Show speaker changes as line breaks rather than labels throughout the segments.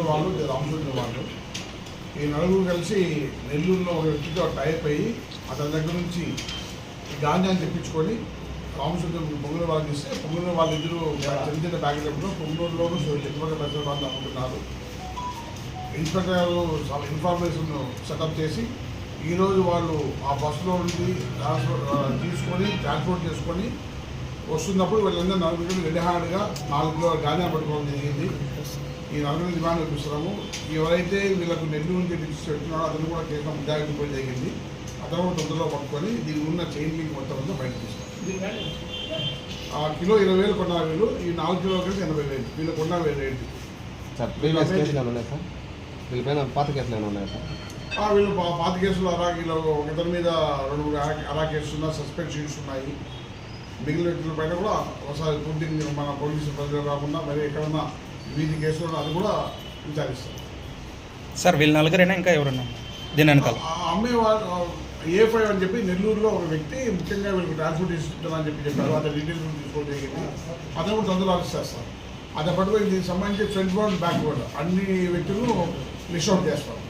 వాళ్ళు రామచంద్ర వాళ్ళు ఈ నలుగురు కలిసి నెల్లూరులో ఒక వ్యక్తితో టైప్ అయ్యి అతని దగ్గర నుంచి గాంజాన్ని తెప్పించుకొని రామచంద్ర పొంగూరు వాళ్ళకి ఇస్తే పొంగూరు వాళ్ళిద్దరూ చిన్న చిన్న ప్యాకెట్లప్పుడు పొంగూరులోనూ చుట్టుపక్కల పరిసర వాళ్ళు అమ్ముతున్నారు. ఇన్స్పెక్టర్ గారు ఇన్ఫర్మేషన్ సెటప్ చేసి ఈరోజు వాళ్ళు ఆ బస్సులో నుండి ట్రాన్స్పోర్ట్ చేసుకొని వస్తున్నప్పుడు వీళ్ళందరూ నలుగురు రెడీ హ్యాండ్గా 4 కిలోల గాంజా పట్టుకోవడం జరిగింది. ఈ నలుగురు డిమాండ్ చూపిస్తున్నాము. ఎవరైతే వీళ్ళకు నెల్లూరు నుంచి పెట్టున్నాడో అతను కూడా కేసు ముద్దాయికి పోయి జరిగింది. అతను కూడా తొందరలో పట్టుకొని దీని ఉన్న చైన్ లింక్ మొత్తం అంతా బయట తీస్తారు. ఆ కిలో 20,000 కొన్నా వీళ్ళు, ఈ 4 కిలో కలిసి 80,000 వీళ్ళు కొన్నా రేటు.
వీళ్ళపైన పాత కేసులు ఏమైనా ఉన్నాయా సార్?
వీళ్ళు పాత కేసులు అరాకీలో ఒకరి మీద 2-3 అరా కేసులు ఉన్న సస్పెండ్ షీట్స్ ఉన్నాయి. మిగిలిన వ్యక్తుల పైన కూడా ఒకసారి పూర్తి మన పోలీసు ప్రజలు కాకుండా మరి ఎక్కడన్నా వీధి కేసులు అది కూడా విచారిస్తారు.
సార్ వీళ్ళు నలుగురైనా ఇంకా ఎవరన్నా దీని వెనకాల
అమ్మేవాళ్ళు A5 అని చెప్పి నెల్లూరులో ఒక వ్యక్తి ముఖ్యంగా వీళ్ళకి ట్రాన్స్పోర్ట్ ఇస్తున్నారని చెప్పారు. అతను డీటెయిల్స్ తీసుకోవడం జరిగింది. అతను కూడా తొందరలో అరెస్ట్ చేస్తారు. అదే పట్టుకొని దీనికి సంబంధించి ఫ్రంట్ బోర్డ్ బ్యాక్ బోర్డ్ అన్ని వ్యక్తులు లిస్ట్ అవుట్ చేస్తారు.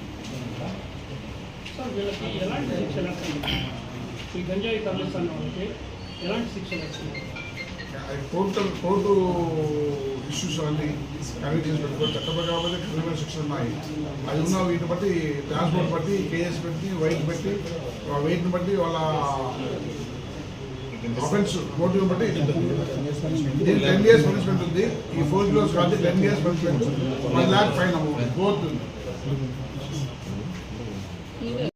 కోర్టు ఇష్యూస్ అన్ని కనెక్ట్ చేసి పెట్టుకోవాలి. చట్టపరంగా కాకపోతే క్రిమినల్ శిక్షలు ఉన్నాయి. అది ఉన్న వీటిని బట్టి ట్రాన్స్పోర్ట్ బట్టి కేఎస్ పెట్టి వెయిట్ని బట్టి వాళ్ళ అఫెన్స్ మోటివ్ బట్టి 10 years పనిష్మెంట్ ఉంది. ఈ 4 kilos కాదు 10 years punishment, 1 lakh fine amount court ఉంది.